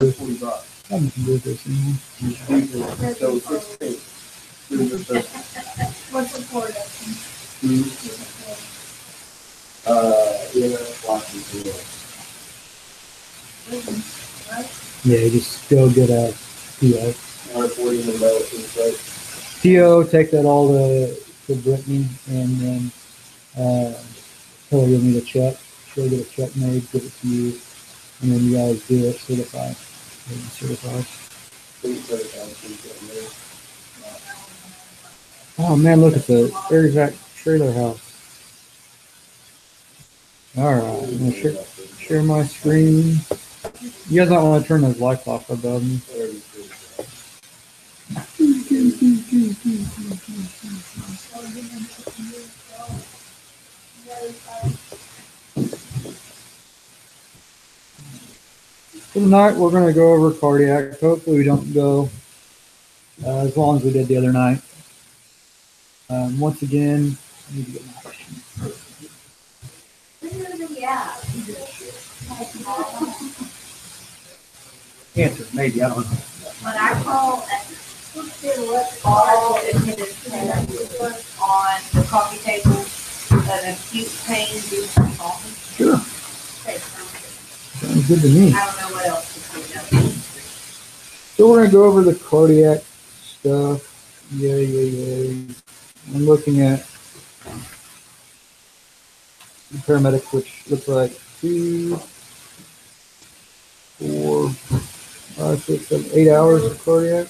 $40. I'm not gonna do this anymore. What's the port? Yeah, just go get a PO. PO, take that all to Brittany, and then tell her you'll need a check. She'll get a check made, give it to you, and then you guys do it certified. Certified. Oh man, look at there's that trailer house. Alright, I'm gonna share my screen. You guys might want to turn those lights off above me. Tonight we're going to go over cardiac. Hopefully we don't go as long as we did the other night. Once again, I need to get my answer. Maybe, I don't know. When I call all attendants on the coffee table, an acute pain due to coffee. Sure. Okay, sounds good to me. I don't know what else to do. So we're going to go over the cardiac stuff. Yay. I'm looking at the paramedics, which looks like 2, 4, 5, 6, 7, 8 hours of cardiac.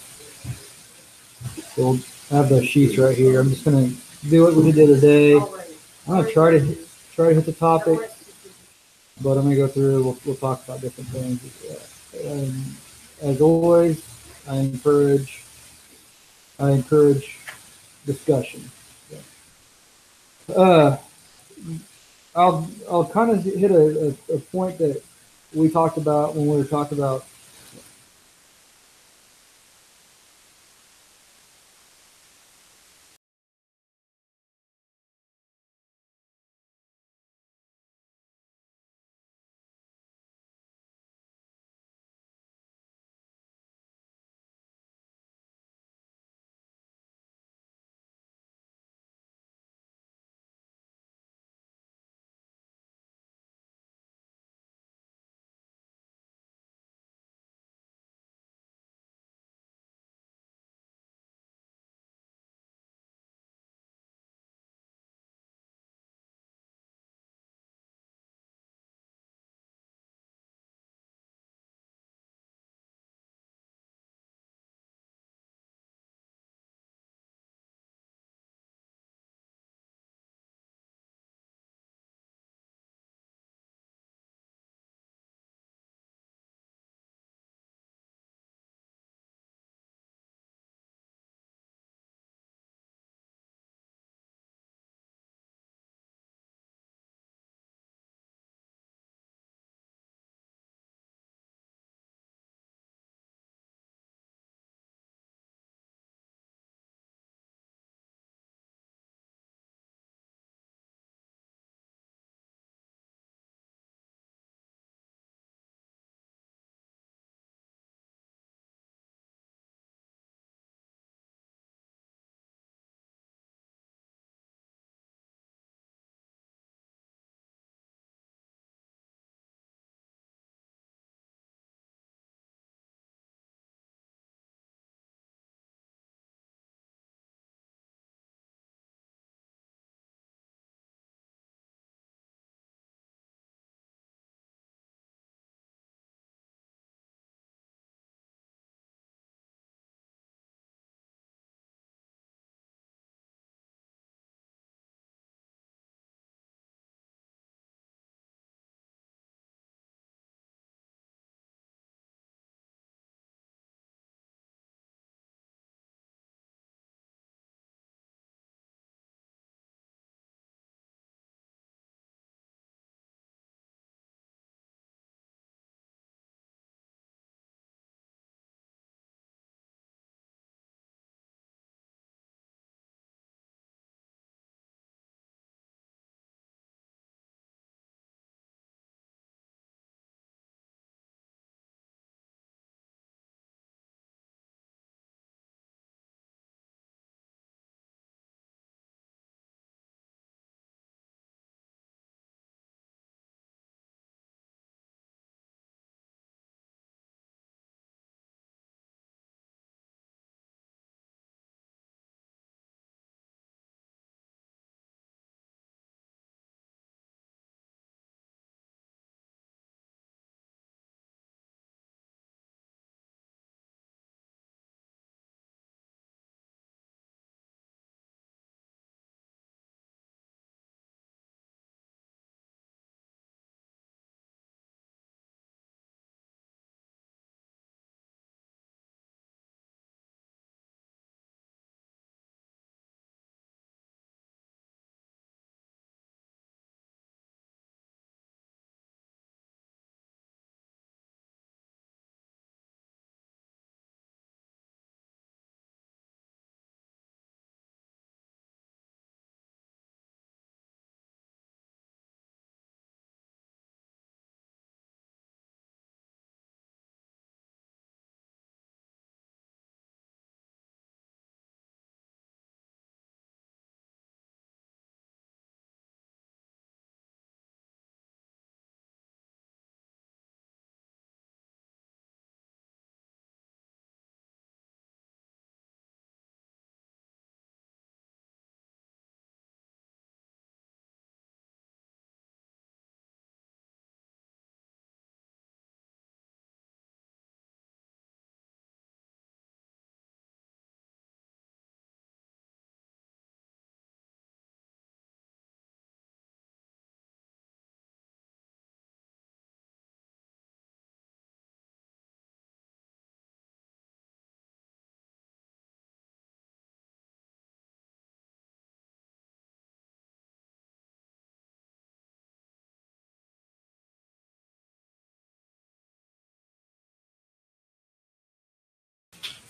So I have the sheets right here. I'm just going to do what we did the other day. I'm going to try to hit the topic, but I'm going to go through. We'll talk about different things. As always, I encourage discussion. I'll kind of hit a point that we talked about when we were talking about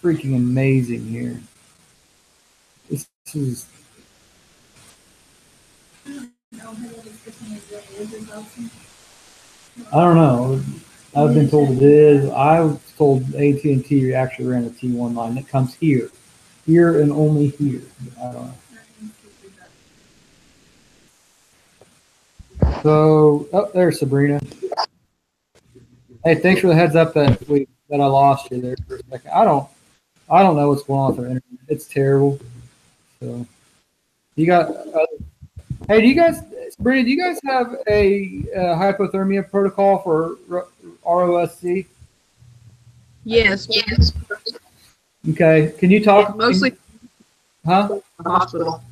freaking amazing here. This is. I don't know. I've been told it is. I was told AT&T actually ran a T1 line that comes here and only here. I don't know. So, oh, there's Sabrina. Hey, thanks for the heads up that I lost you there for a second. I don't know what's going on with our internet. It's terrible. So, you got. Hey, Sabrina? Do you guys have a hypothermia protocol for ROSC? Yes. Okay. Can you talk? Mostly. Huh? The hospital.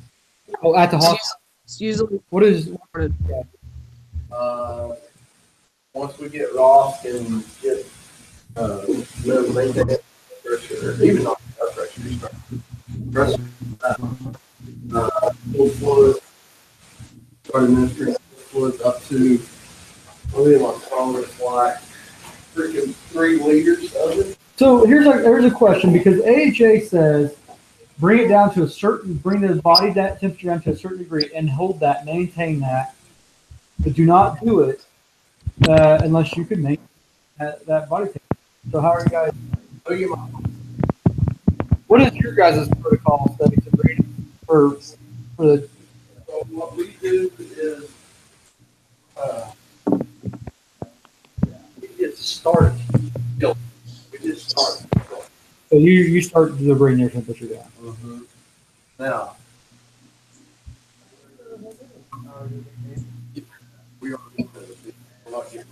Oh, at the hospital. It's usually. What is? Once we get Ross and get maintain pressure, even not blood pressure, full fluid, start administering fluids up to really like tolerance like freaking 3 liters of it. So here's a question, because AHA says bring the body temperature down to a certain degree and hold that, maintain that, but do not do it unless you can make that body temperature. So how are you guys? What is your guys' protocol study, Sabrina, for the? So what we do is we get started. We just start. So you start to bring your temperature down. Mm-hmm. Now, we are not getting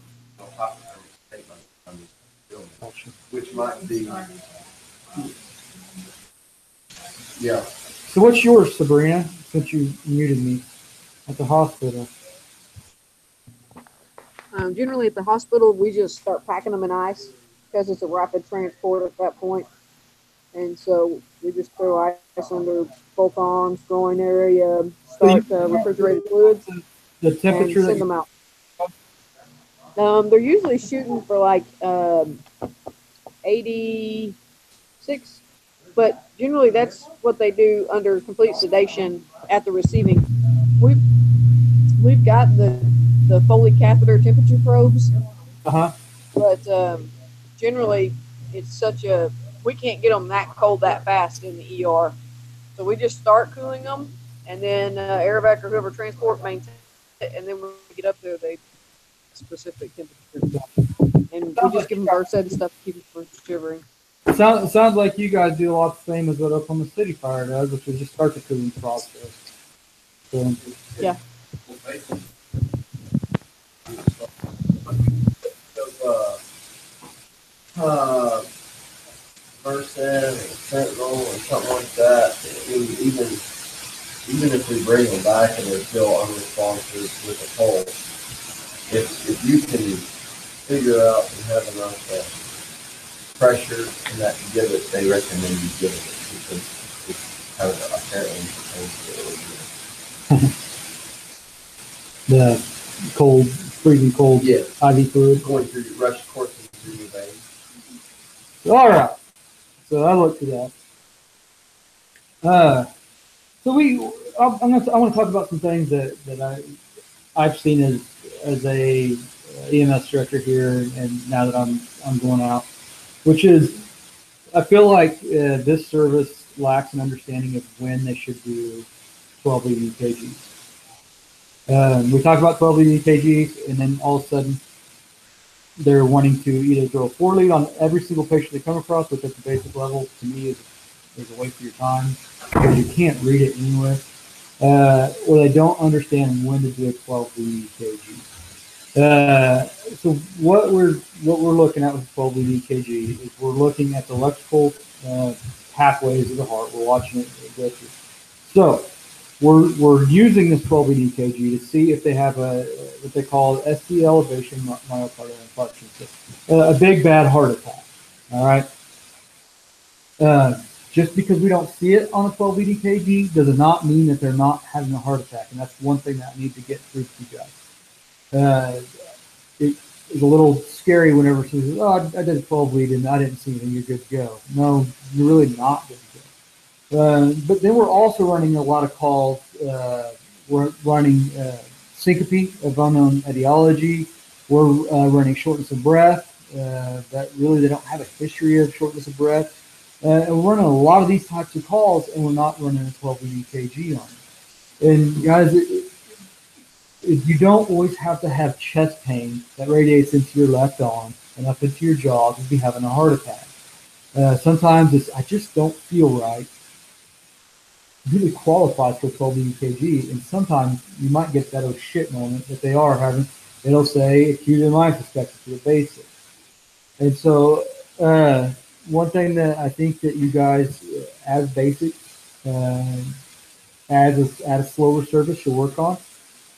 which might be, yeah. So what's yours, Sabrina? Since you muted me at the hospital. Generally at the hospital, we just start packing them in ice because it's a rapid transport at that point. And so we just throw ice under both arms, groin area, start refrigerated fluids, The temperature and send them out. They're usually shooting for like 86, but generally that's what they do under complete sedation at the receiving. We've got the Foley catheter temperature probes, but generally it's we can't get them that cold that fast in the ER, so we just start cooling them, and then Aerovac or whoever transport maintains it, and then when we get up there they specific temperature, and we just give them Versed and stuff to keep them from shivering. It sounds like you guys do a lot the same as what Oklahoma City Fire does, which is just start the cooling process. So, yeah. Versed and Sentinel and something like that. Even if we bring them back and they're still unresponsive with a pulse, if you can figure out and have enough pressure and that to give it, they recommend you give it because it's kind of apparently the cold, freezing cold, IV fluid going through your rush coursing through your veins. All right, so I looked at that. So I want to talk about some things that I've seen as a EMS director here, and now that I'm going out, which is I feel like this service lacks an understanding of when they should do 12 leading EKGs. We talk about 12 leading EKGs, and then all of a sudden they're wanting to either throw a 4 lead on every single patient they come across, which at the basic level to me is a waste of your time because you can't read it anyway, or they don't understand when to do a 12 lead EKG. So what we're looking at with 12 lead EKG is we're looking at the electrical pathways of the heart. We're watching it go through. So we're using this 12 lead EKG to see if they have what they call ST elevation myocardial infarction, a big bad heart attack. All right. Just because we don't see it on a 12 lead EKG does not mean that they're not having a heart attack, and that's one thing that I need to get through to you guys. is a little scary whenever she says, "Oh, I did a 12 lead and I didn't see anything. You're good to go." No, you're really not good to go. But then we're also running a lot of calls. We're running syncope of unknown etiology. We're running shortness of breath. That really they don't have a history of shortness of breath. And we're running a lot of these types of calls, and we're not running a 12 lead EKG on it. And guys, you don't always have to have chest pain that radiates into your left arm and up into your jaw to be having a heart attack. Sometimes it's, I just don't feel right. It really qualifies for 12 EKG, and sometimes you might get that oh shit moment that they are having. It'll say acute MI suspected to the basic. And so one thing that I think that you guys, as basics, as a slower service should work on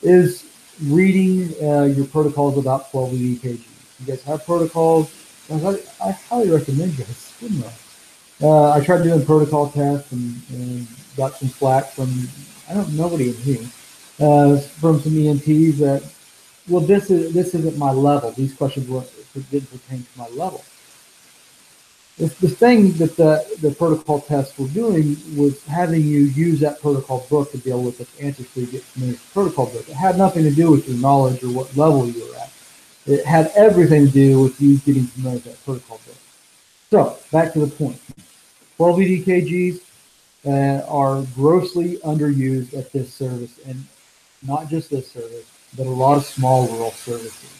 is reading your protocols about 12 lead EKGs. You guys have protocols. I highly recommend you guys spin those. I tried doing protocol tests and got some flack from nobody in here from some EMTs that, well, this isn't my level. These questions didn't pertain to my level. The thing that the protocol tests were doing was having you use that protocol book to deal with the answers so you get familiar with the protocol book. It had nothing to do with your knowledge or what level you were at. It had everything to do with you getting familiar with that protocol book. So, back to the point. 12 lead EKGs are grossly underused at this service, and not just this service, but a lot of small rural services.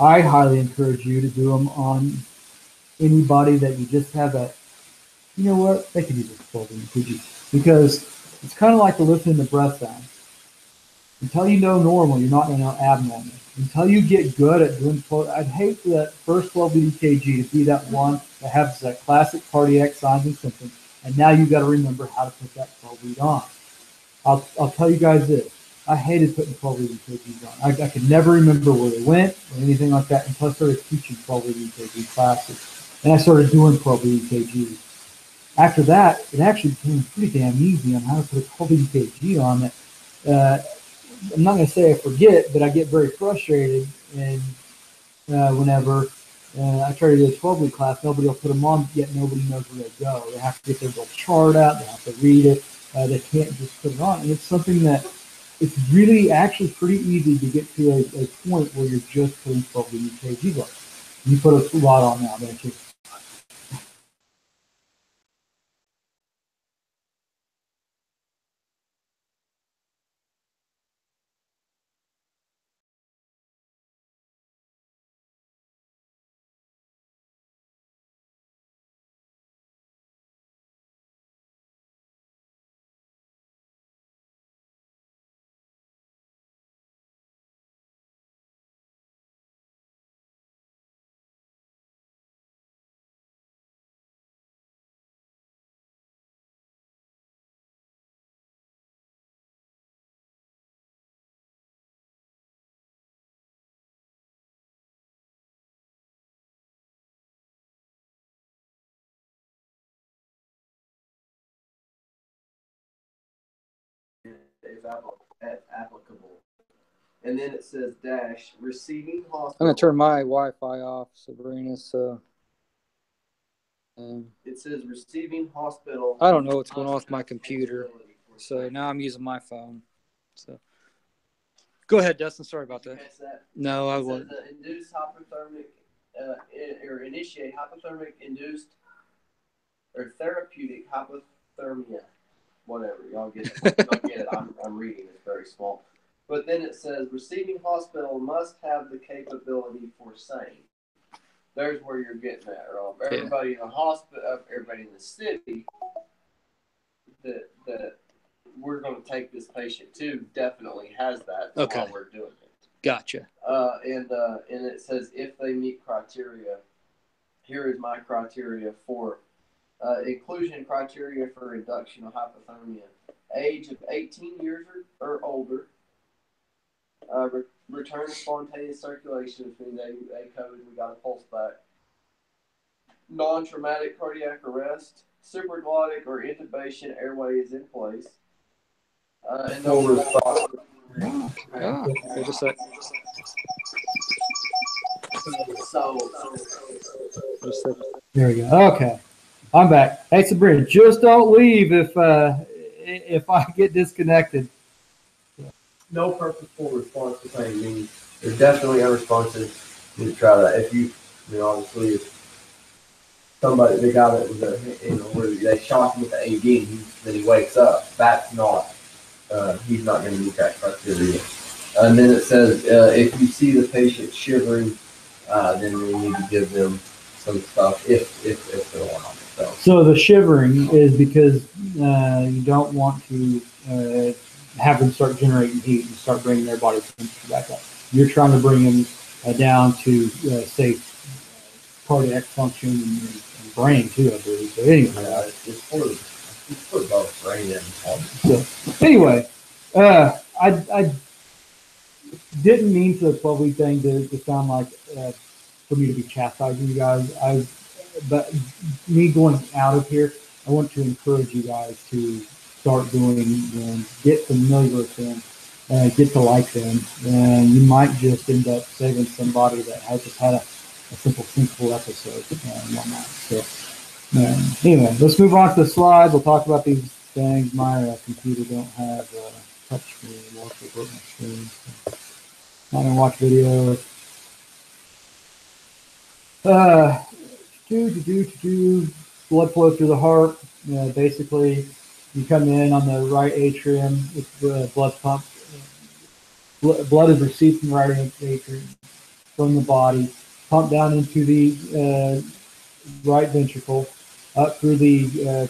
I highly encourage you to do them on anybody that you just have a, you know what, they could use a 12 EKG, because it's kind of like the listening to breath sounds. Until you know normal, you're not going to know abnormal. Until you get good at doing 12, I'd hate for that first 12 EKG to be that one that has that classic cardiac signs and symptoms, and now you've got to remember how to put that 12 lead on. I'll tell you guys this. I hated putting 12 lead EKGs on. I could never remember where they went or anything like that until I started teaching 12 lead EKG classes. And I started doing 12 lead EKGs. After that, it actually became pretty damn easy on how to put a 12 lead EKG on that. I'm not going to say I forget, but I get very frustrated. And whenever I try to do a 12 lead class, nobody will put them on, yet nobody knows where they go. They have to get their little chart out. They have to read it. They can't just put it on. And it's something that it's really actually pretty easy to get to a point where you're just putting 12 lead EKGs on. You put a lot on now, don't you? If applicable. And then it says dash receiving hospital. I'm going to turn my Wi-Fi off, Sabrina, so... it says receiving hospital. I don't know what's going on with my computer, so now I'm using my phone. So, go ahead, Dustin. Sorry about that. No, I won't. Induced hypothermic, or initiate hypothermic induced or therapeutic hypothermia. Whatever, y'all get it. Y'all get it. I'm reading. It's very small. But then it says receiving hospital must have the capability for sane. There's where you're getting at, Rob. Everybody in the hospital, everybody in the city that we're going to take this patient to definitely has that while we're doing it. Gotcha. And it says if they meet criteria, here is my criteria for inclusion criteria for induction of hypothermia. Age of 18 years or older. Return to spontaneous circulation, which means they code, we got a pulse back. Non-traumatic cardiac arrest, supraglottic or intubation airway is in place. And no response. Wait a sec. There we go. Okay, I'm back. Hey Sabrina, just don't leave if I get disconnected. No purposeful response to pain means they're definitely unresponsive. You try that. If obviously, if somebody, the guy that was, where they shocked him with the AED, then he wakes up. That's not, he's not going to meet that criteria. And then it says, if you see the patient shivering, then we need to give them some stuff if they're allowed. So the shivering is because you don't want to have them start generating heat and start bringing their body temperature back up. You're trying to bring them down to safe cardiac function and brain too, I believe. But anyway, it's for both brain and heart. So anyway, I didn't mean for the 12-week thing to sound like for me to be chastising you guys. But me going out of here, I want to encourage you guys to start doing them, get familiar with them, get to like them, and you might just end up saving somebody that has just had a simple episode and whatnot. So anyway, let's move on to the slides. We'll talk about these things. My computer don't have touch screen. Watch it my screen. So not gonna watch videos. Blood flow through the heart. Basically, you come in on the right atrium with the blood pump. Blood is received from the right atrium from the body, pumped down into the right ventricle, up through the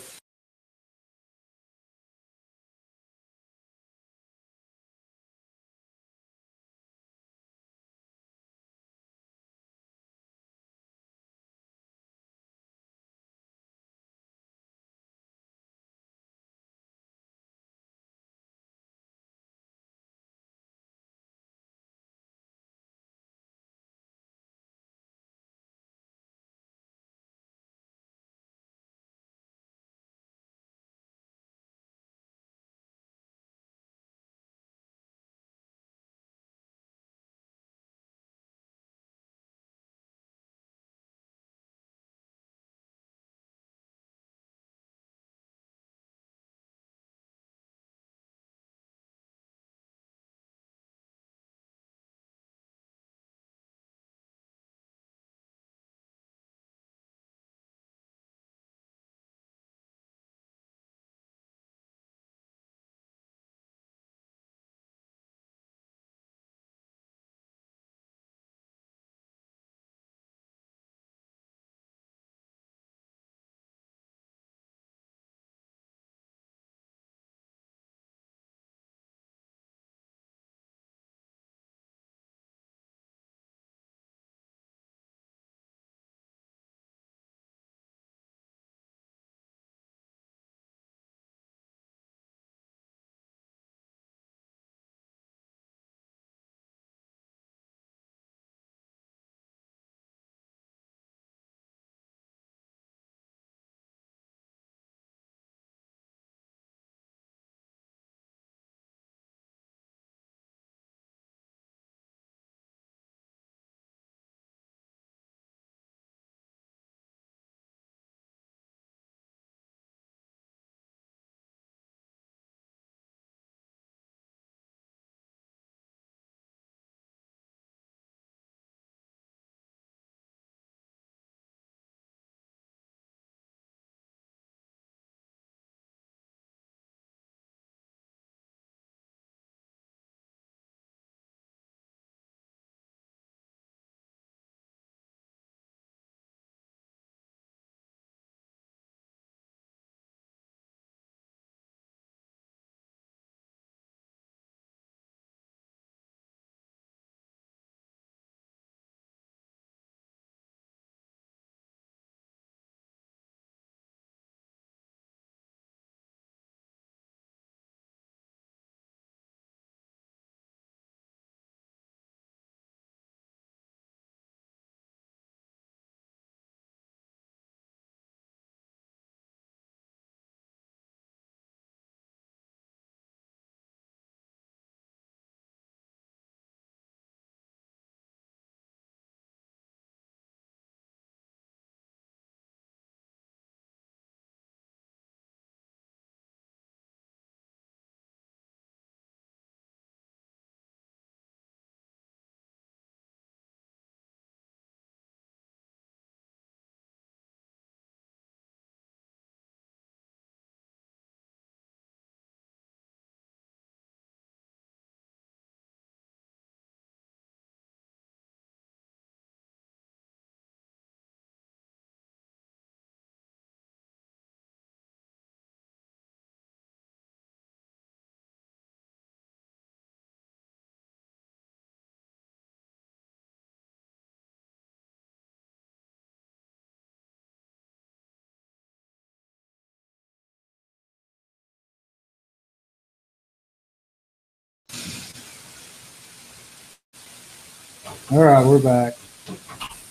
All right, we're back.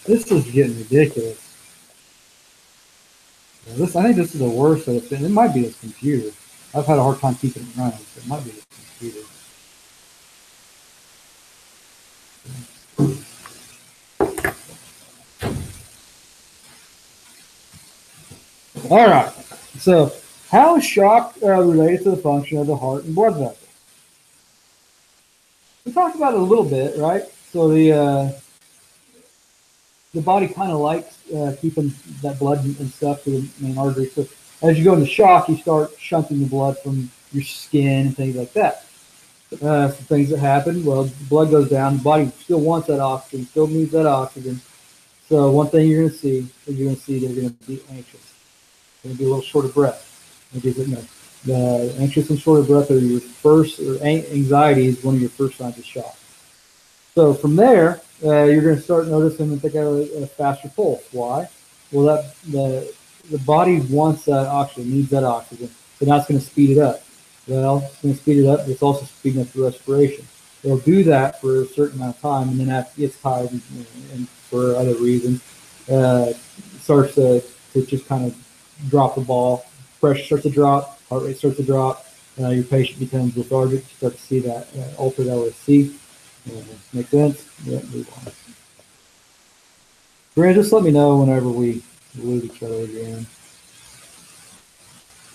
This is getting ridiculous. I think this is the worst that it's been. It might be this computer. I've had a hard time keeping it running, so it might be this computer. All right. So, how is shock related to the function of the heart and blood vessels? We talked about it a little bit, right? So the body kind of likes keeping that blood and stuff to the main artery. So as you go into shock, you start shunting the blood from your skin and things like that. Some things that happen, well, the blood goes down, the body still wants that oxygen, still needs that oxygen. So one thing you're going to see is you're going to see they're going to be anxious. They're going to be a little short of breath. Because, the anxious and short of breath are your first, or anxiety is one of your first signs of shock. So from there, you're going to start noticing that they got a faster pulse. Why? Well, that the body wants that oxygen, needs that oxygen, so now it's going to speed it up. Well, it's going to speed it up, but it's also speeding up the respiration. It'll do that for a certain amount of time, and then after it gets tired and for other reasons, it starts to just kind of drop the ball. Pressure starts to drop, heart rate starts to drop. Your patient becomes lethargic. You start to see that altered LSC. Make sense? Yeah, move on. Brand, just let me know whenever we lose each other again.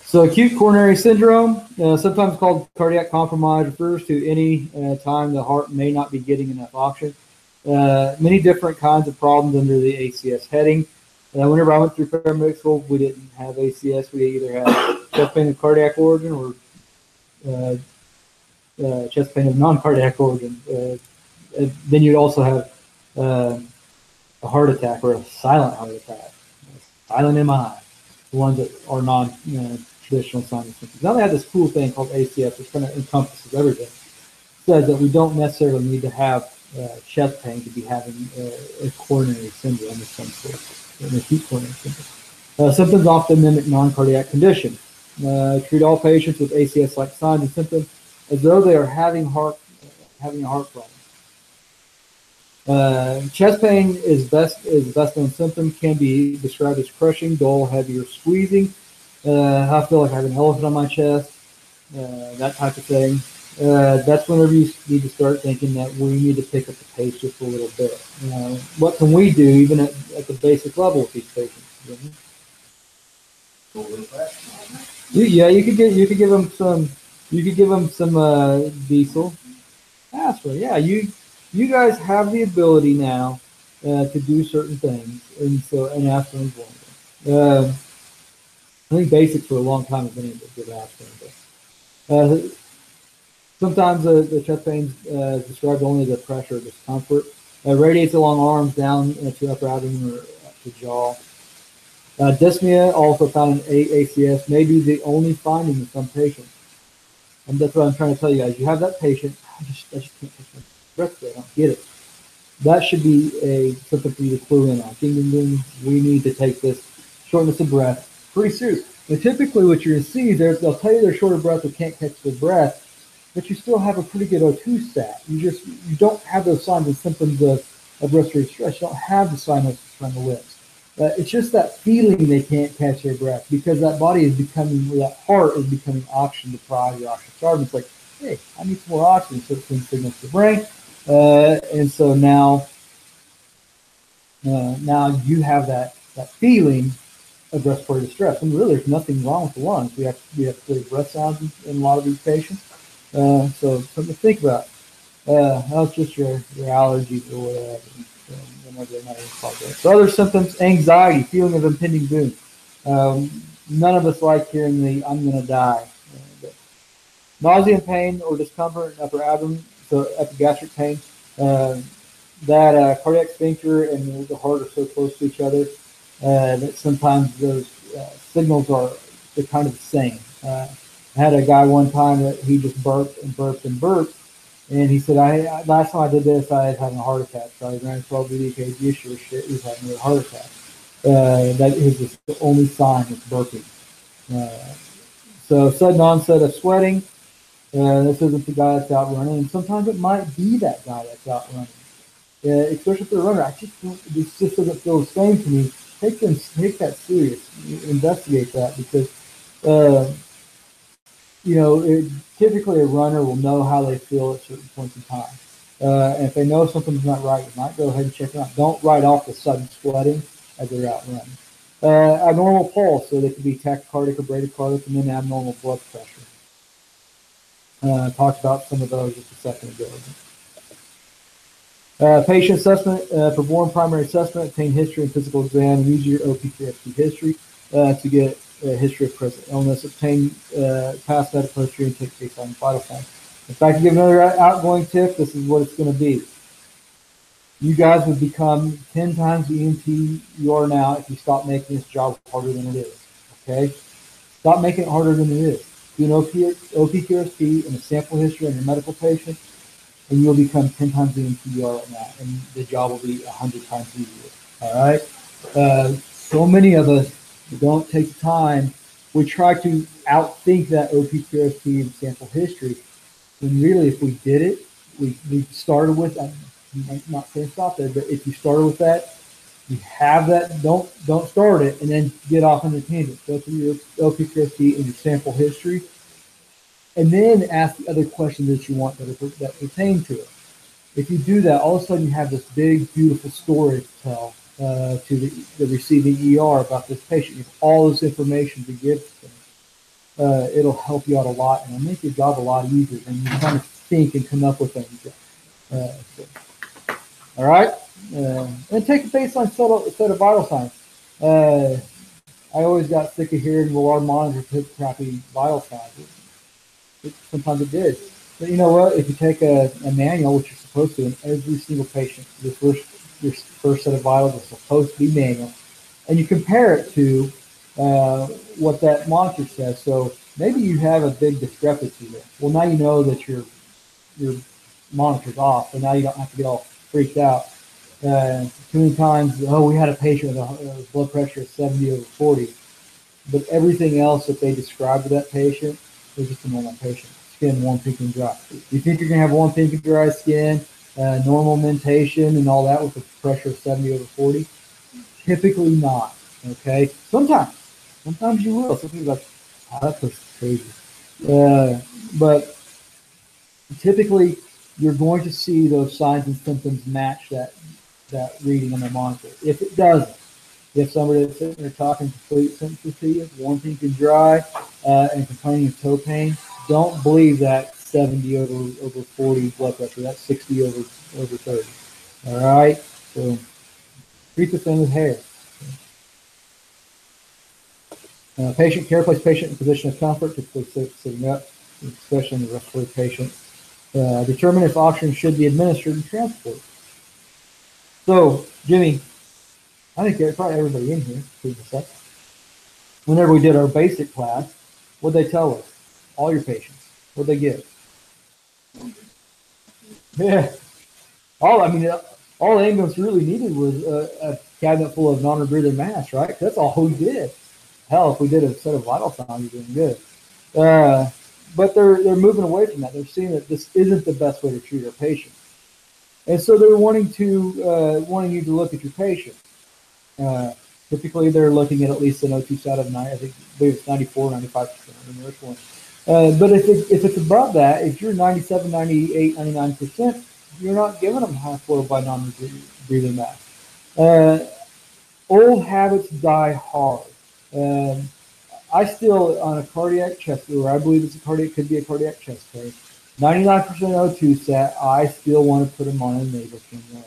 So acute coronary syndrome, sometimes called cardiac compromise, refers to any time the heart may not be getting enough oxygen. Many different kinds of problems under the ACS heading. Whenever I went through paramedic school, we didn't have ACS. We either had chest pain of cardiac origin or chest pain of non-cardiac origin. Then you'd also have a heart attack or a silent heart attack, silent MI, the ones that are non-traditional signs and symptoms. Now they have this cool thing called ACS, which kind of encompasses everything. It says that we don't necessarily need to have chest pain to be having a coronary syndrome of some sort, an acute coronary syndrome. Symptoms often mimic non-cardiac condition. Treat all patients with ACS-like signs and symptoms as though they are having a heart problem. Chest pain is best known symptom, can be described as crushing, dull, heavy, or squeezing. I feel like I have an elephant on my chest, that type of thing. That's whenever you need to start thinking that we need to pick up the pace just a little bit. What can we do even at the basic level with these patients? You could give them some diesel. Aspirin. Yeah, you guys have the ability now to do certain things, and aspirin is one of them. I think basics for a long time have been able to give aspirin, but sometimes the chest pain is described only as a pressure or discomfort. Radiates along arms down to upper abdomen or up to jaw. Dyspnea, also found in ACS, may be the only finding in some patients. And that's what I'm trying to tell you guys. You have that patient, I just can't catch my breath today. I don't get it. That should be something for you to clue in on. Ding, ding, ding. We need to take this shortness of breath pretty serious. And typically what you're going to see is they'll tell you they're short of breath or can't catch their breath, but you still have a pretty good O2 stat. You don't have those signs and symptoms of respiratory stress. You don't have the cyanosis around the lips. It's just that feeling they can't catch their breath because that body is becoming, that heart is becoming oxygen deprived or oxygen starved. It's like, hey, I need some more oxygen, so it sends signals to the brain. And so now you have that feeling of respiratory distress. And really, there's nothing wrong with the lungs. We have clear breath sounds in a lot of these patients. So something to think about. That's just your allergies or whatever. So other symptoms: anxiety, feeling of impending doom. None of us like hearing the "I'm going to die." Nausea and pain or discomfort in upper abdomen, so epigastric pain. That cardiac sphincter and the heart are so close to each other that sometimes those signals they're kind of the same. I had a guy one time that he just burped and burped and burped. And he said, last time I did this, I was having a heart attack. So I ran 12 EKG, sure shit, he was having a heart attack. That is just the only sign of burping. So sudden onset of sweating. This isn't the guy that's out running. And sometimes it might be that guy that's out running. especially for a runner. This just doesn't feel the same to me. Take that serious. Investigate that because, typically a runner will know how they feel at certain points in time. And if they know something's not right, you might go ahead and check it out. Don't write off the sudden sweating as they're out running. Abnormal pulse, so they could be tachycardic or bradycardic, and then abnormal blood pressure. Talked about some of those just a second ago. Patient assessment, perform primary assessment, obtain history and physical exam, and use your OPQSP history to get a history of present illness, obtain past medical history, and take baseline vital signs. In fact, to give another outgoing tip, this is what it's going to be. You guys would become 10 times the EMT you are now if you stop making this job harder than it is. Okay? Stop making it harder than it is. Do an OPQSP and a sample history on your medical patient, and you'll become 10 times the EMT you are right now, and the job will be 100 times easier. All right? So many of us don't take the time. We try to outthink that OPQSP and sample history, when really, if we did it, we started with, I'm not saying stop there, but if you started with that, you have that, don't start it and then get off on the tangent. Go through your OPQSP and your sample history, and then ask the other questions that you want that pertain to it. If you do that, all of a sudden you have this big, beautiful story to tell to the receiving ER about this patient. You have all this information to give to them. It'll help you out a lot, and it'll make your job a lot easier than you trying to think and come up with things. All right? And take a baseline set of vital signs. I always got sick of hearing, well, our monitor took crappy vital signs. Sometimes it did. But you know what? If you take a manual, which you're supposed to in every single patient, your first set of vitals is supposed to be manual, and you compare it to what that monitor says. So maybe you have a big discrepancy there. Well, now you know that your monitor's off, so now you don't have to get all freaked out. Too many times, we had a patient with a blood pressure of 70/40, but everything else that they described to that patient was just a normal patient. Skin warm, pink, and dry. You think you're going to have warm, pink, and dry skin, normal mentation, and all that with a pressure of 70/40? Typically not. Okay? Sometimes you will. Some people are like, that person's crazy. But typically, you're going to see those signs and symptoms match that reading on the monitor. If it doesn't, if somebody that's sitting there talking complete sentences to you, warm, pink, and dry, and complaining of toe pain, don't believe that 70/40 blood pressure. That's 60/30. All right? So treat the thing with hair. Patient care, place patient in position of comfort, typically sitting up, especially in the respiratory patient. Determine if oxygen should be administered and transported. So, Jimmy, I think probably everybody in here, whenever we did our basic class, what'd they tell us? All your patients. What'd they give? Yeah. All the ambulance really needed was a cabinet full of non-rebreathing masks, right? That's all we did. Hell, if we did a set of vital signs, we're doing good. But they're moving away from that. They're seeing that this isn't the best way to treat our patients. And so they're wanting you to look at your patient. Typically, they're looking at least an O2 sat of 9. I believe it's 94, 95%. But if it's above that, if you're 97, 98, 99%, you're not giving them high-flow by non-breathing mask. Old habits die hard. I still, on a cardiac chest, or I believe could be a cardiac chest case, 99% O2 sat, I still want to put them on a nasal cannula.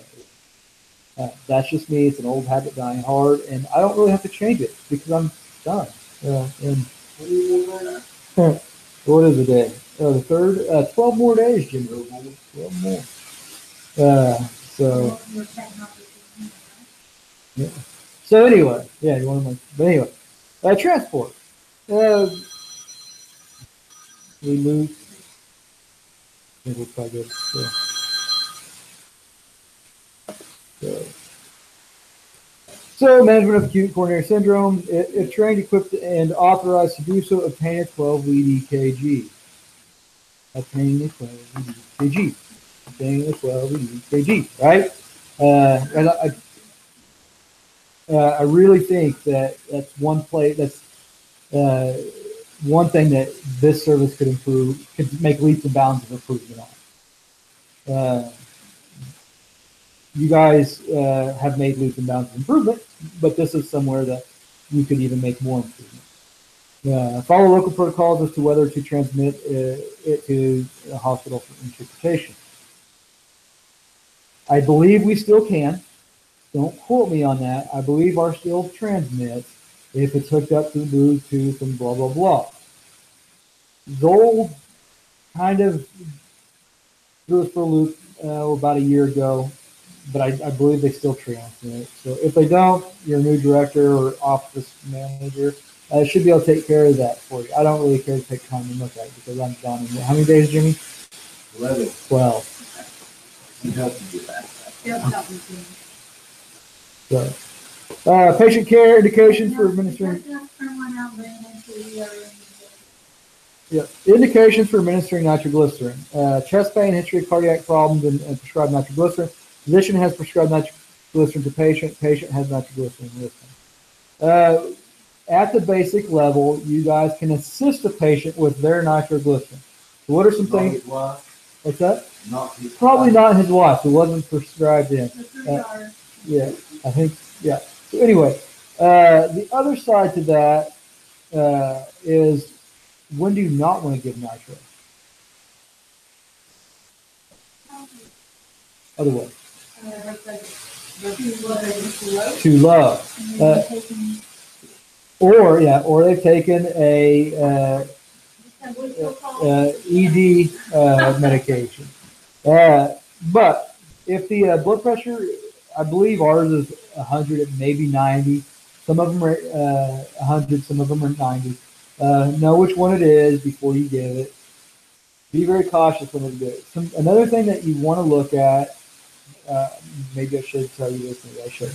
That's just me. It's an old habit dying hard, and I don't really have to change it because I'm done. What is the day? The third? 12 more days, Jimmy. 12 more. Yeah. So anyway, yeah, you want to. But anyway, transport. We move. I think we'll probably good. So management of acute coronary syndrome. If trained, equipped, and authorized to do so, obtain a 12-lead EKG. Obtaining a 12-lead EKG. Obtaining a 12-lead EKG, right? And I really think that that's one place that's one thing that this service could improve, could make leaps and bounds of improvement on. You guys have made leaps and bounds of improvement, but this is somewhere that you could even make more improvement. Follow local protocols as to whether to transmit it to a hospital for interpretation. I believe we still can. Don't quote me on that. I believe ours still transmits if it's hooked up to the Bluetooth and blah, blah, blah. Zoll kind of threw us for a loop about a year ago, but I believe they still transmit. So if they don't, your new director or office manager should be able to take care of that for you. I don't really care to take time and look at it because I'm done. How many days, Jimmy? 11. 12. You help me get back. So, patient care indications for administering. Yeah, indications for administering nitroglycerin. Chest pain, history of cardiac problems, and prescribed nitroglycerin. Physician has prescribed nitroglycerin to patient. Patient has nitroglycerin with them. At the basic level, you guys can assist a patient with their nitroglycerin. So what are some things? What's that? Probably not his wife. It wasn't prescribed in. Yeah, I think, yeah. So anyway, the other side to that is when do you not want to give nitro? Other way. Too low. Or they've taken a ED medication. But if the blood pressure, I believe ours is 100, maybe 90. Some of them are 100, some of them are 90. Know which one it is before you give it. Be very cautious when you do it. Another thing that you want to look at, maybe I should tell you this, maybe I should,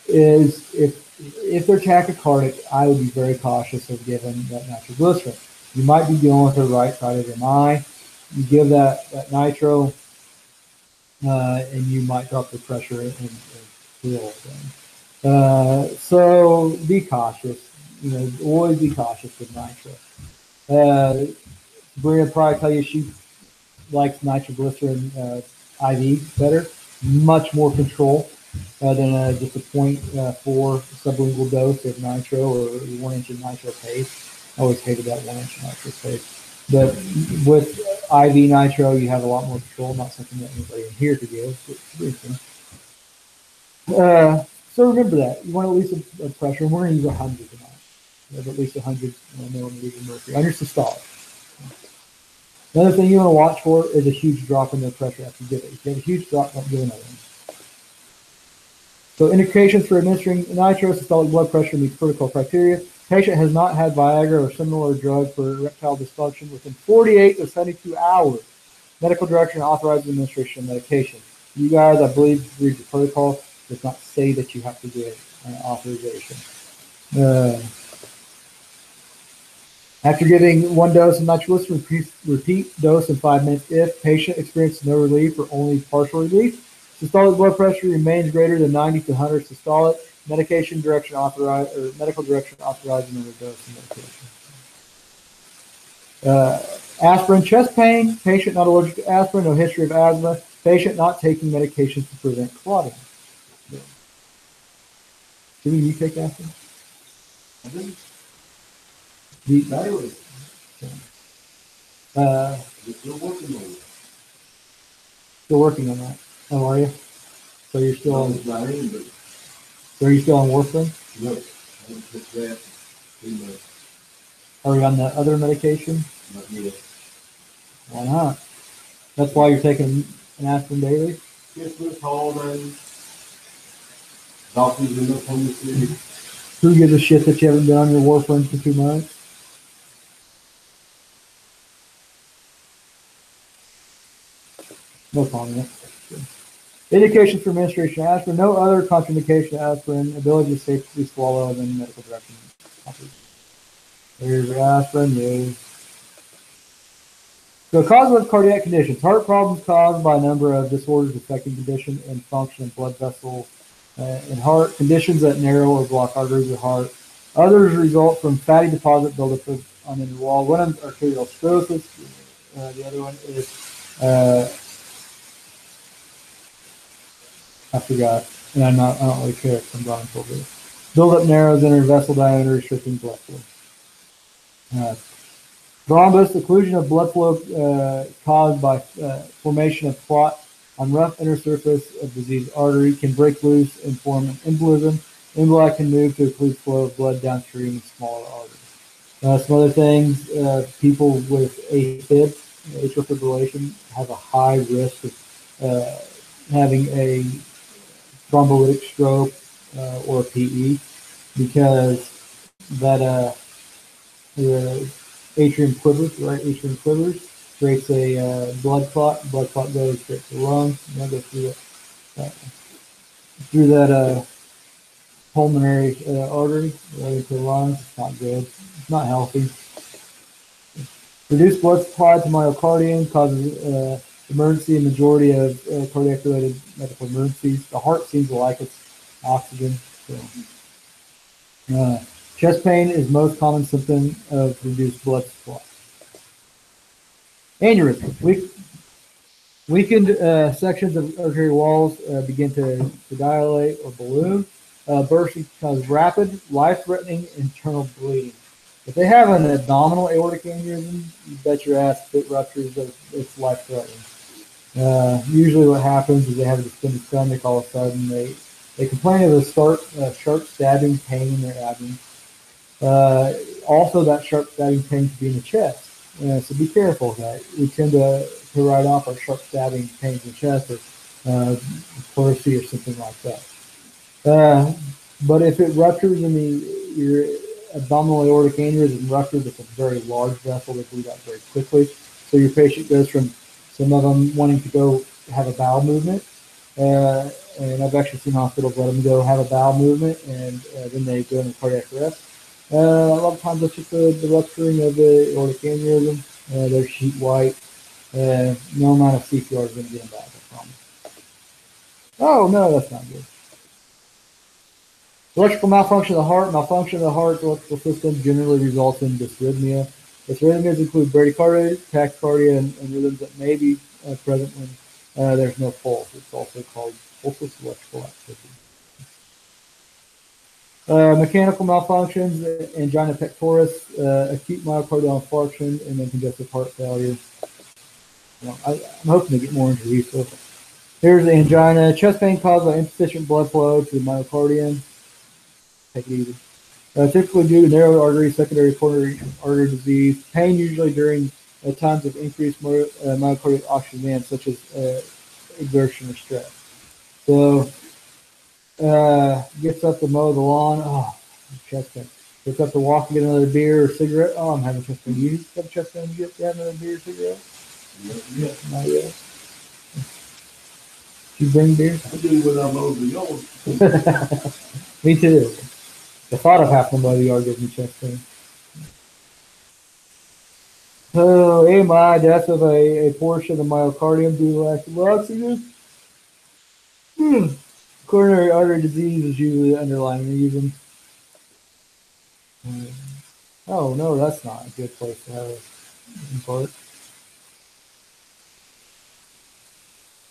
is if they're tachycardic, I would be very cautious of giving that nitroglycerin. You might be dealing with the right side of your eye. You give that nitro, and you might drop the pressure and kill them. So be cautious. Always be cautious with nitro. Sabrina will probably tell you she likes nitroglycerin IV better. Much more control than just a 0.4 sublingual dose of nitro or 1 inch of nitro paste. I always hated that 1 inch nitro paste. But with IV nitro, you have a lot more control. Not something that anybody in here could give. So remember that. You want at least a pressure, and we're going to use 100 tonight. You have at least 100 millimeters of mercury under systolic. Another thing you want to watch for is a huge drop in their pressure after you give it. If you have a huge drop, don't give another one. So indications for administering nitro, systolic blood pressure meets protocol criteria. Patient has not had Viagra or similar drug for erectile dysfunction within 48 to 72 hours. Medical direction authorizes administration of medication. You guys, I believe, read the protocol. Does not say that you have to get authorization. After giving 1 dose of nitroglycerin, repeat dose in 5 minutes if patient experiences no relief or only partial relief. Systolic blood pressure remains greater than 90 to 100 systolic. Medication direction authorized, or medical direction authorizing another dose of medication. Aspirin, chest pain. Patient not allergic to aspirin, no history of asthma. Patient not taking medications to prevent clotting. Do you take aspirin? Still working on that. How are you? So you're still on. So are you still on warfarin? No, I don't took that. Are you on the other medication? Not yet. Why not? That's why you're taking an aspirin daily? Christmas, holidays, doctors in Oklahoma City. Who gives a shit that you haven't been on your warfarin for 2 months? No comment. Indications for administration of aspirin. No other contraindication of aspirin. Ability to safely swallow than medical direction. Here's your aspirin. So cause of cardiac conditions. Heart problems caused by a number of disorders affecting condition and function of blood vessels and heart. Conditions that narrow or block arteries of heart. Others result from fatty deposit buildup on inner wall. One of them is arteriosclerosis. The other one is, I forgot. And I don't really care if I'm drawing told this. Buildup narrows inner vessel diameter, restricting blood flow. Thrombus, occlusion of blood flow caused by formation of clot on rough inner surface of diseased artery, can break loose and form an embolism. Emboli can move to occlude flow of blood downstream in smaller arteries. Some other things, people with AFib, atrial fibrillation, have a high risk of having a thrombolytic stroke or a PE, because that the atrium quivers, right? Atrium quivers, creates a blood clot. Blood clot goes straight to the lungs, and that goes through that pulmonary artery right into the lungs. It's not good. It's not healthy. Reduced blood supply to myocardium causes emergency and majority of cardiac-related medical emergencies. The heart seems to like its oxygen. So. Chest pain is most common symptom of reduced blood supply. Aneurysm. Weakened sections of arterial walls begin to dilate or balloon. Bursting causes rapid, life-threatening internal bleeding. If they have an abdominal aortic aneurysm, you bet your ass if it ruptures, it's life-threatening. Usually what happens is they have a distended stomach, all of a sudden they complain of a sharp stabbing pain in their abdomen. Also, that sharp stabbing pain can be in the chest. So be careful of that. We tend to write off our sharp stabbing pains in the chest or pleurisy or something like that. But if it ruptures in your abdominal aortic aneurysm ruptures, it's a very large vessel that bleeds out very quickly. So your patient goes from some of them wanting to go have a bowel movement, and I've actually seen hospitals let them go have a bowel movement, and then they go into cardiac arrest. A lot of times that's just the rupturing of the aortic aneurysm. They're sheet white. No amount of CPR is going to get them back, I promise. Oh, no, that's not good. Electrical malfunction of the heart. Malfunction of the heart's electrical system generally results in dysrhythmia. Dysrhythmias include bradycardia, tachycardia, and rhythms that may be present when there's no pulse. It's also called pulseless electrical activity. Mechanical malfunctions, angina pectoris, acute myocardial infarction, and then congestive heart failure. I'm hoping to get more into these. So here's the angina. Chest pain caused by insufficient blood flow to the myocardium. Take it easy. Typically due to narrow artery, secondary coronary artery disease. Pain usually during times of increased myocardial oxygen demand, such as exertion or stress. So gets up to mow the lawn. Oh, chest pain. Gets up to walk and get another beer or cigarette. Oh, I'm having chest pain. You have chest pain? You have another beer or cigarette? Yeah. Not yet. You bring beer? I do when I'm over the yard. Me too. The thought of having to mow the yard gives me chest pain. So, AMI, death of a portion of the myocardium due to lack of oxygen. Coronary artery disease is usually the underlying reason. Oh, no, that's not a good place to have a infarct.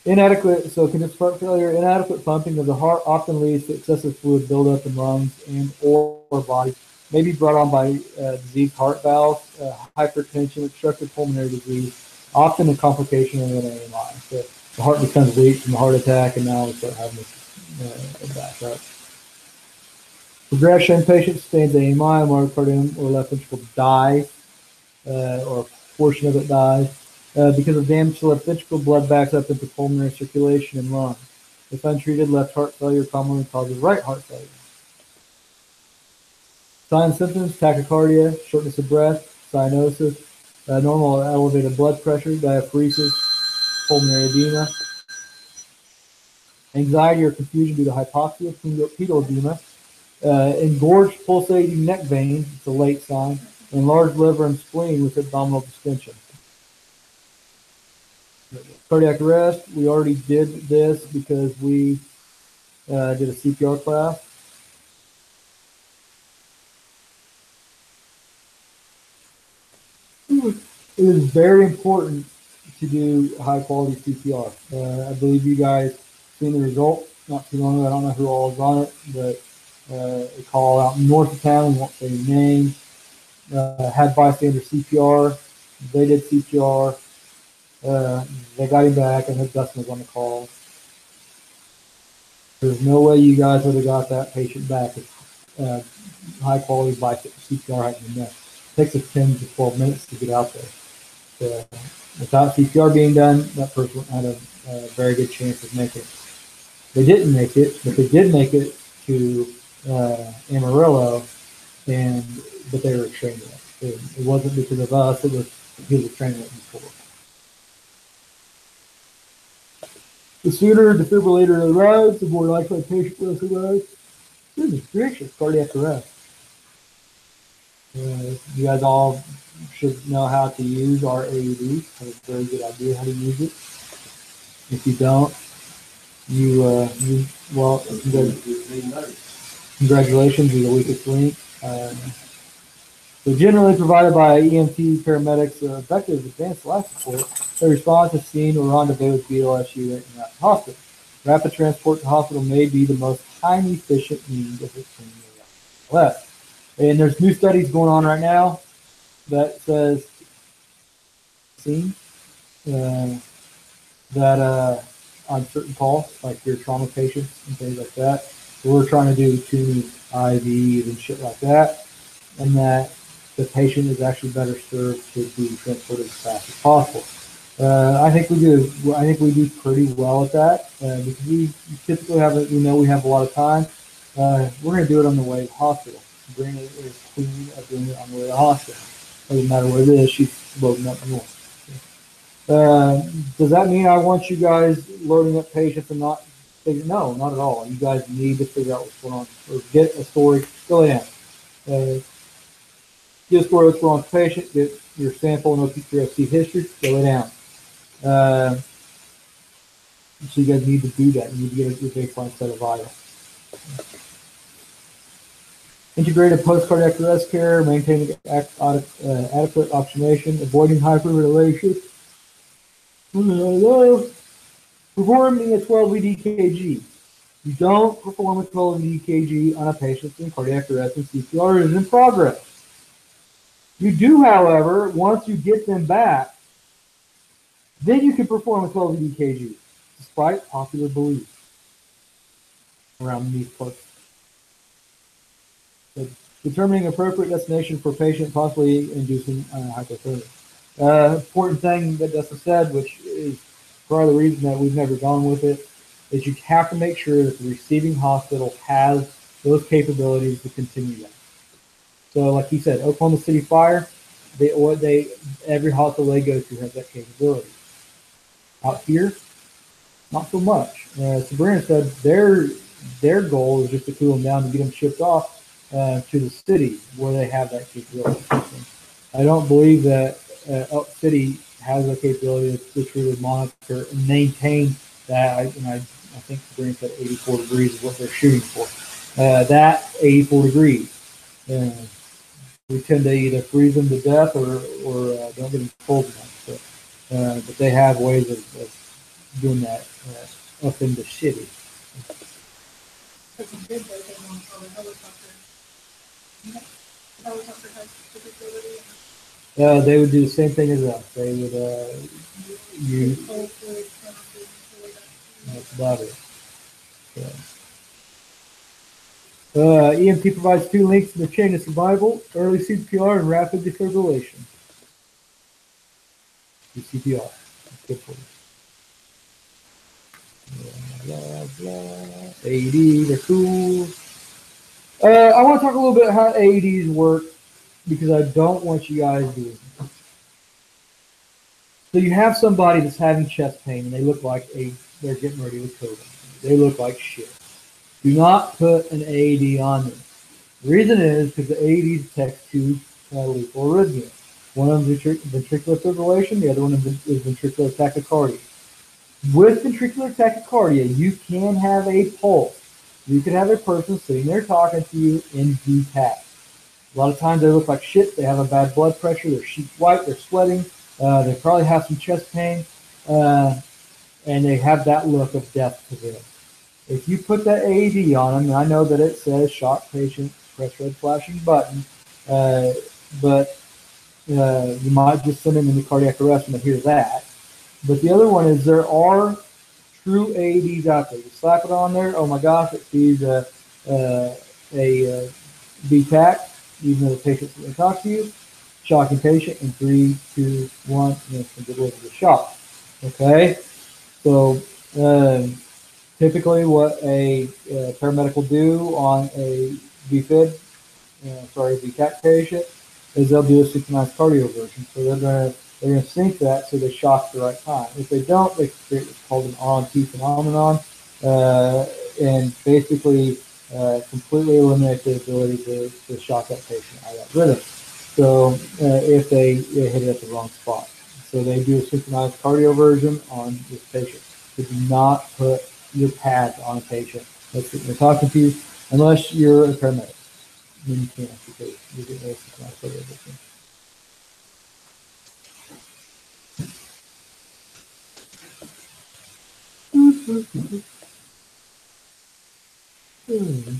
Inadequate, so congestive heart failure, inadequate pumping of the heart often leads to excessive fluid buildup in lungs and or body. May be brought on by diseased heart valves, hypertension, obstructive pulmonary disease, often a complication of an AMI. So the heart becomes weak from a heart attack, and now we start having this backup. Progression, patient sustains AMI, myocardium or left ventricle dies, or a portion of it dies. Because of damage to left ventricle, blood backs up into pulmonary circulation and lungs. If untreated, left heart failure commonly causes right heart failure. Signs and symptoms: tachycardia, shortness of breath, cyanosis, normal elevated blood pressure, diaphoresis, pulmonary edema, anxiety or confusion due to hypoxia, pedal edema, engorged pulsating neck veins, it's a late sign, and large liver and spleen with abdominal distension. Cardiac arrest, we already did this because we did a CPR class. It is very important to do high quality CPR. I believe you guys seen the result not too long ago. I don't know who all is on it, but a call out north of town, we won't say the name, had bystander CPR. They did CPR. They got him back, and his Dustin was on the call. There's no way you guys would have got that patient back if high quality bystander CPR hadn't been done. It takes us 10 to 12 minutes to get out there. So, without CPR being done, that person had a very good chance of making it. They didn't make it, but they did make it to Amarillo, but they were trained it. It wasn't because of us, it was because of training it before. The sooner the defibrillator arrives, the more likely the patient will survive. Goodness gracious, cardiac arrest. You guys all should know how to use our AED. Have a very good idea how to use it. If you don't, congratulations, you're the weakest link. They're generally provided by EMT paramedics effective advanced life support. Their response is seen or rendezvous with BLSU and at the hospital. Rapid transport to hospital may be the most time efficient means of obtaining ALS. And there's new studies going on right now that says that on certain calls, like your trauma patients and things like that, so we're trying to do 2 IVs and shit like that, and that the patient is actually better served to be transported as fast as possible. I think we do. I think we do pretty well at that because we typically we have a lot of time. We're going to do it on the way to the hospital. Bring it as clean as doing it on the way to the hospital. Doesn't matter what it is. She's loading up more. Does that mean I want you guys loading up patients and not? No, not at all. You guys need to figure out what's going on or get a story. Go ahead. Get a story what's going on with the patient. Get your sample and OPTRFC history. Fill it down. So you guys need to do that. You need to get your baseline set of vitals. Integrated post-cardiac arrest care, maintaining adequate oxygenation, avoiding hyperventilation. Performing a 12-lead EKG. You don't perform a 12-lead EKG on a patient in cardiac arrest and CPR is in progress. You do, however, once you get them back, then you can perform a 12-lead EKG, despite popular belief around these parts. So determining appropriate destination for patient possibly inducing hypothermia. Important thing that Dustin said, which is part of the reason that we've never gone with it, is you have to make sure that the receiving hospital has those capabilities to continue that. So, like he said, Oklahoma City Fire, every hospital they go to has that capability. Out here, not so much. Sabrina said their goal is just to cool them down to get them shipped off to the city where they have that capability. I don't believe that Elk City has the capability to truly monitor and maintain that. I think Sabrina said 84 degrees is what they're shooting for. That 84 degrees. We tend to either freeze them to death or don't get them cold enough. But they have ways of doing that up in the city. They would do the same thing as us. They would that's about it. EMT provides 2 links in the chain of survival: early CPR and rapid defibrillation. CPR. That's good for you. Blah, blah. AED, they're cool. I want to talk a little bit how AEDs work because I don't want you guys doing it. So you have somebody that's having chest pain and they look like they're getting ready with COVID. They look like shit. Do not put an AED on them. The reason is because the AED detects 2 lethal arrhythmias. One of them is ventricular fibrillation, the other one is ventricular tachycardia. With ventricular tachycardia, you can have a pulse. You could have a person sitting there talking to you in VTAC. A lot of times they look like shit. They have a bad blood pressure. They're sheet white. They're sweating. They probably have some chest pain, and they have that look of death to them. If you put that AED on them, and I know that it says shock patient, press red flashing button, but you might just send them into cardiac arrest when they hear that. But the other one is there are true AEDs out there. You slap it on there, oh my gosh, it sees a VTAC, even though the patient's going to talk to you. Shocking patient in 3, 2, 1, and it's going to deliver the shock. Okay? So, typically what a paramedic will do on a VTAC patient is they'll do a synchronized cardioversion. So they're going to sync that so they shock at the right time. If they don't, they create what's called an on-T phenomenon, and basically completely eliminate the ability to shock that patient out of that rhythm. So if they hit it at the wrong spot. So they do a synchronized cardioversion on this patient. So do not put your pads on a patient that's sitting there talking to you unless you're a paramedic. Then you can't because you're getting a synchronized cardioversion.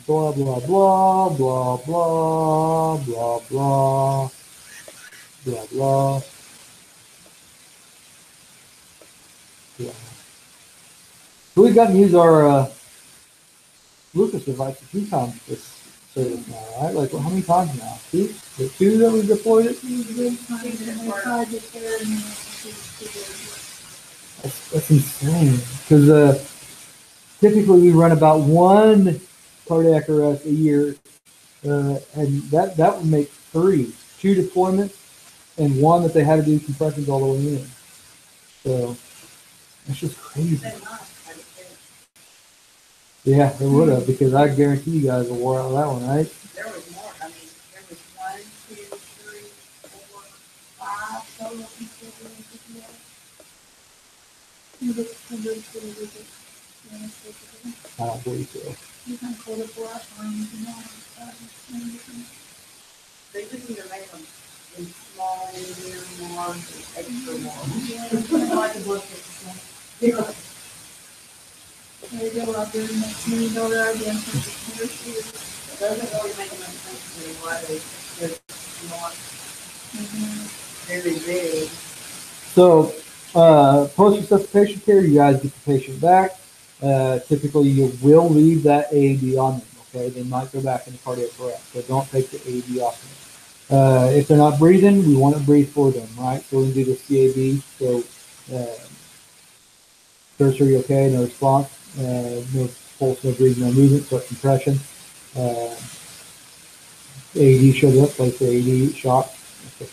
Blah blah blah blah blah blah blah blah blah. Yeah. So we've gotten to use our Lucas device a few times this service now, right? Like how many times now? Two? The two that we deployed it? That's insane. Because typically we run about one cardiac arrest a year, and that would make 3, 2 deployments, and 1 that they had to do compressions all the way in. So that's just crazy. Yeah, they would have, because I guarantee you guys will wore out that one, right? There was more. I mean, there was 1, 2, 3, 4, 5 total people doing CPR. I don't believe so. They just need to make them in small, medium, large, extra large. Like a blood pressure. Yeah. There you go, out there, next $1 million idea. It doesn't really make much sense to me why they're not very big. So, post-resuscitation care, you guys get the patient back. Typically, you will leave that AED on them, okay? They might go back into cardiac arrest, so don't take the AED off them. If they're not breathing, we want to breathe for them, right? So we can do the CAB, so tertiary okay, no response, no pulse, no breathing, no movement, so compression. AED showed up, place the AED, shock. Okay.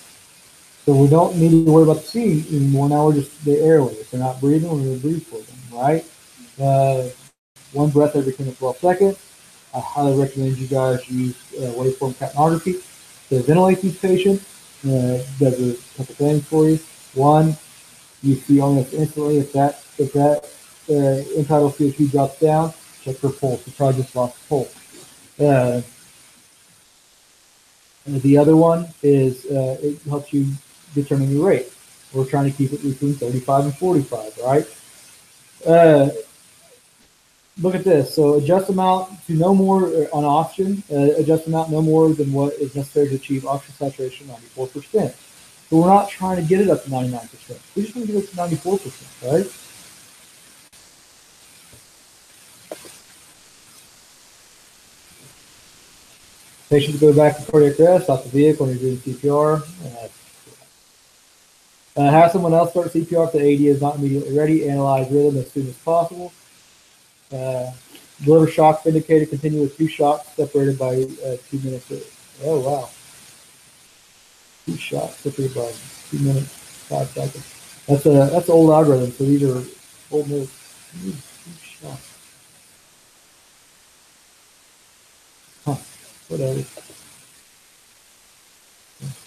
So we don't need to worry about the C anymore. Now we're just the airway. If they're not breathing, we're going to breathe for them, right? 1 breath every 10 to 12 seconds. I highly recommend you guys use waveform capnography to ventilate these patients. Does a couple things for you. 1, you see almost instantly if that end-tidal CO2 drops down, check for pulse. You probably just lost pulse. And the other one is it helps you determine your rate. We're trying to keep it between 35 and 45, right? Look at this. So adjust amount to no more on oxygen. Adjust amount no more than what is necessary to achieve oxygen saturation 94%. So we're not trying to get it up to 99%. We just want to get it to 94%, right? Patients go back to cardiac arrest, stop the vehicle when you're doing CPR. Have someone else start CPR if the AED is not immediately ready. Analyze rhythm as soon as possible. Deliver shock indicated. Continue with 2 shocks separated by 2 minutes. Oh wow, 2 shocks separated by 2 minutes, 5 seconds. That's an old algorithm. So these are old moves. 2 shocks. Huh. Whatever.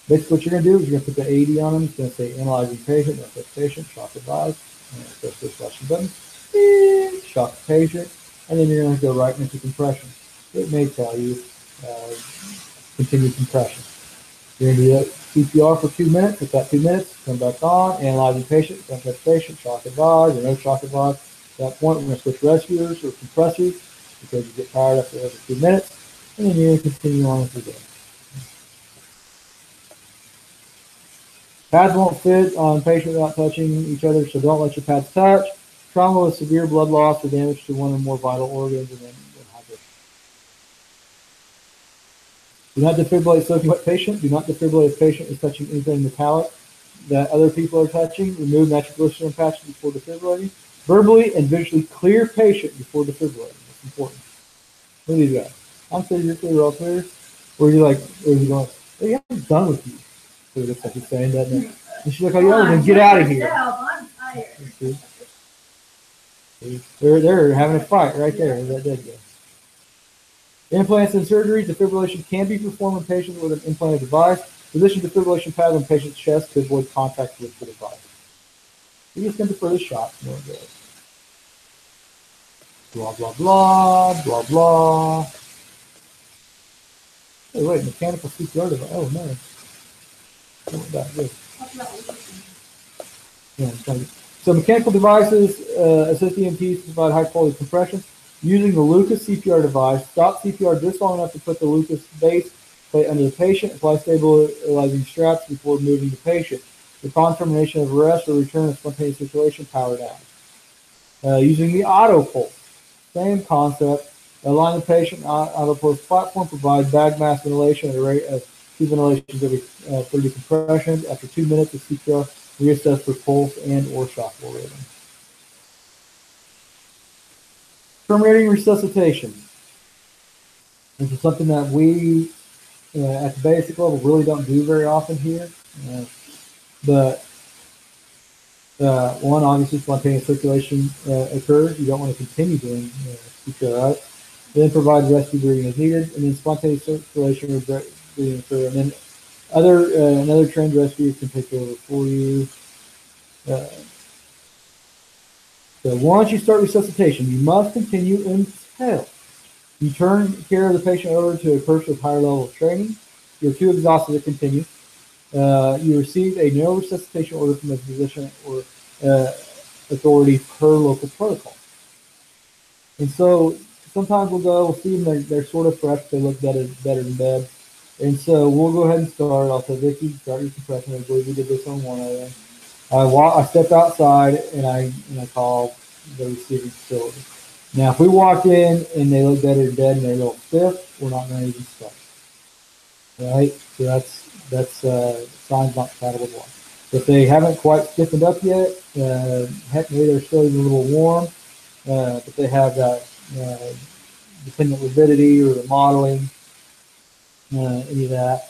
Basically, what you're going to do is you're going to put the 80 on them. It's going to say analyzing patient, assess patient, shock advised, and press this flashing button, shock the patient, and then you're going to go right into compression. It may tell you continue compression. You're going to do that CPR for 2 minutes. At that 2 minutes, come back on, analyzing patient, don't touch patient, shock advised, or no shock advised. At that point, we're going to switch rescuers or compressors because you get tired after every 2 minutes, and then you're going to continue on with your day. Pads won't fit on patient without touching each other, so don't let your pads touch. Trauma with severe blood loss or damage to one or more vital organs, and then hydrate. Do not defibrillate soaking wet patient. Do not defibrillate if patient is touching anything metallic that other people are touching. Remove nitroglycerin patches before defibrillating. Verbally and visually clear patient before defibrillating. That's important. What do you got? I'm clear, you're clear, we're all clear. Or are you like, or are you going, hey, I'm done with you. So it looks like he's saying, doesn't it? And she's like, oh, yeah, then get out of here. I'm tired. They're having a fight right there. That dead guy. Implants and surgery. Defibrillation can be performed on patients with an implanted device. Position defibrillation pad on patient's chest to avoid contact with the device. We're just going to defer the shot. Blah, blah, blah, blah, blah. Hey, wait, mechanical CPR device. Oh, no. Good. Yeah, so mechanical devices assist EMTs to provide high quality compression. Using the Lucas CPR device, stop CPR just long enough to put the Lucas base plate under the patient, apply stabilizing straps before moving the patient. Upon termination of arrest or return of spontaneous circulation, power down. Using the auto pulse, same concept. Align the patient auto pulse platform, provide bag mask ventilation at a rate of 2 ventilations every 30 compressions. After 2 minutes of CPR, reassess for pulse and or shockable rhythm. Terminating resuscitation. This is something that we, at the basic level, really don't do very often here. But one, obviously, spontaneous circulation occurs. You don't want to continue doing CPR. Right? Then provide rescue breathing as needed, and then spontaneous circulation or breathing occur. And then another trained rescue can take over for you. So once you start resuscitation, you must continue until you turn care of the patient over to a person with higher level of training. You're too exhausted to continue. You receive a no resuscitation order from the physician or authority per local protocol. And so sometimes we'll see them, they're sort of fresh, they look better in bed. And so we'll go ahead and start. I'll say, Vicky, start your compression. I believe we did this on one of them. I step outside and I call the receiving facility. Now, if we walk in and they look better in bed and they're a little stiff, we're not going to even start. Right? So that's signs not compatible with one. If they haven't quite stiffened up yet, heck, maybe they're still even a little warm, but they have that dependent lividity or remodeling, any of that,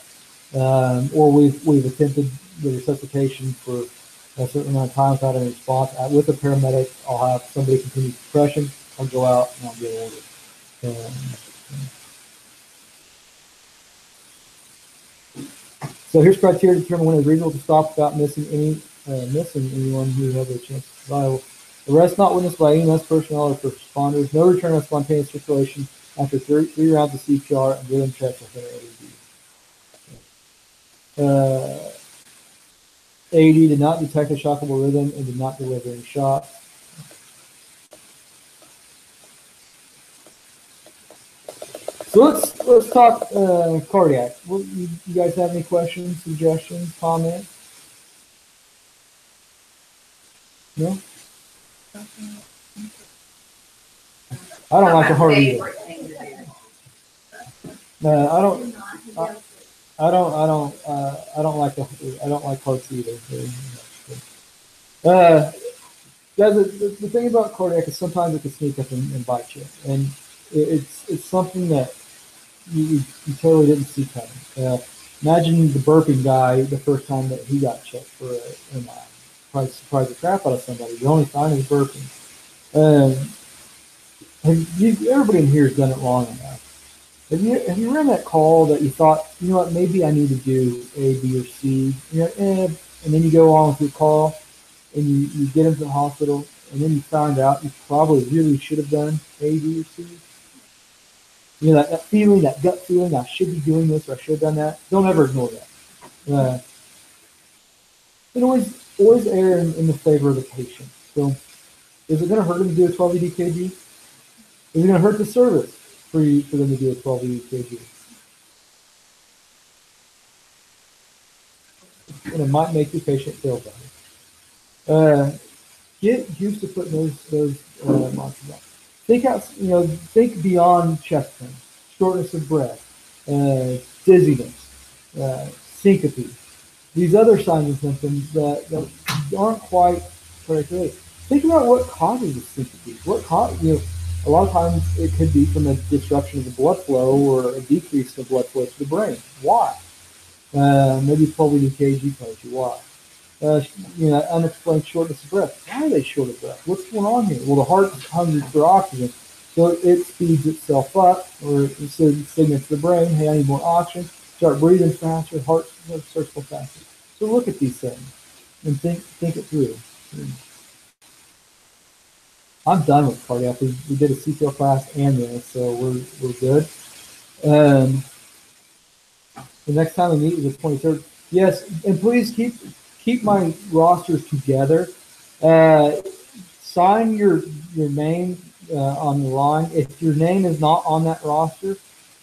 or we've attempted the resuscitation for a certain amount of time without any response. With a paramedic, I'll have somebody continue compression. I'll go out and I'll get ordered. So here's criteria to determine when it's reasonable to stop without missing anyone who has a chance to survive. Arrest not witnessed by EMS personnel or first responders. No return of spontaneous circulation after three rounds of CPR and rhythm checks within AED. 80 did not detect a shockable rhythm and did not deliver any shock. So let's talk cardiac. You guys have any questions, suggestions, comments? No? I don't like the heart either. I don't like hearts either. Guys, the thing about cardiac is sometimes it can sneak up and bite you, and it's something that you totally didn't see coming. Imagine the burping guy the first time that he got checked for an MI. Probably surprised the crap out of somebody. The only sign is burping. Everybody in here has done it long enough. Have you run that call that you thought, you know what, maybe I need to do A, B, or C, and then you go on with your call and you get into the hospital and then you find out you probably really should have done A, B, or C. You know, that feeling, that gut feeling, I should be doing this or I should have done that. Don't ever ignore that. And always err in the favor of the patient. So is it going to hurt them to do a 12 EKG? Is it going to hurt the service for them to do a 12 EKG? And it might make your patient feel better. Get used to putting those monsters on. Think beyond chest pain, shortness of breath, dizziness, syncope. These other signs and symptoms that aren't quite correctly. Think about what causes the syncope. A lot of times it could be from a disruption of the blood flow or a decrease in the blood flow to the brain. Why? Maybe 12 EKG tells you why. Unexplained shortness of breath. Why are they short of breath? What's going on here? Well, the heart is hungry for oxygen, so it speeds itself up, or it signals to the brain, hey, I need more oxygen. Start breathing faster, heart starts going faster. So look at these things and think it through. I'm done with cardiac. We did a CPL class and this, so we're good. The next time we meet is the 23rd. Yes, and please keep my rosters together. Sign your name on the line. If your name is not on that roster,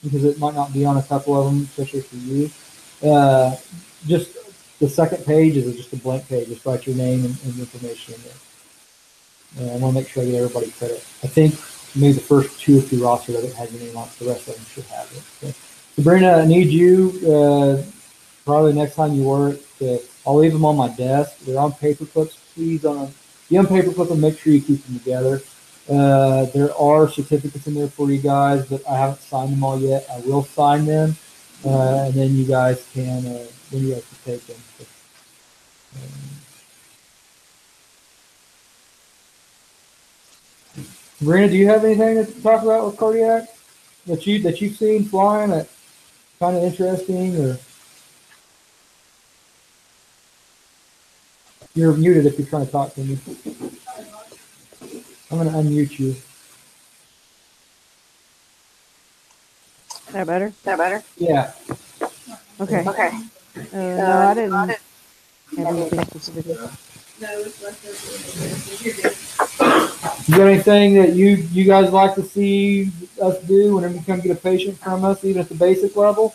because it might not be on a couple of them, especially for you, just the second page is just a blank page. Just write your name and information in there. I want to make sure I get everybody credit. I think maybe the first 2 or 3 rosters of it has your name on it. The rest of them should have it. So, Sabrina, I need you probably next time you work. I'll leave them on my desk. They're on paper clips. Please, be on paper clip and make sure you keep them together. There are certificates in there for you guys, but I haven't signed them all yet. I will sign them, and then you guys can take them. Sabrina, do you have anything to talk about with cardiac that you've seen flying that kind of interesting, or you're muted if you're trying to talk to me? I'm going to unmute you. That better? Yeah. Okay. No, I didn't have anything specific. No, it's left over. You're good. You got anything that you guys like to see us do whenever you come get a patient from us, even at the basic level?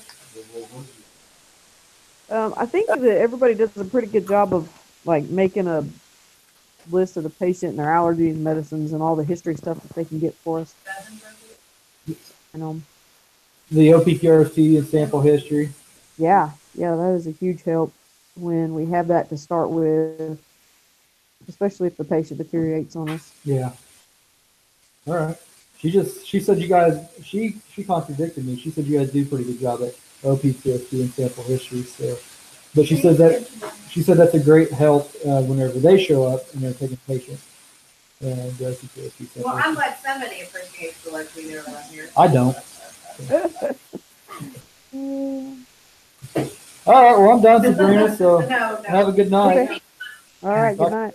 I think that everybody does a pretty good job of like making a list of the patient and their allergies, medicines, and all the history stuff that they can get for us. The OPQRST and sample history. Yeah, that is a huge help when we have that to start with, especially if the patient deteriorates on us. Yeah. All right. She said you guys, she contradicted me. She said you guys do a pretty good job at OPQRST and sample history. So, but she said that's a great help whenever they show up and they're taking patients. Well, I'm glad somebody appreciates the work we do around here. I don't. All right, well, I'm done, Sabrina, so have a good night. Okay. All right, good night.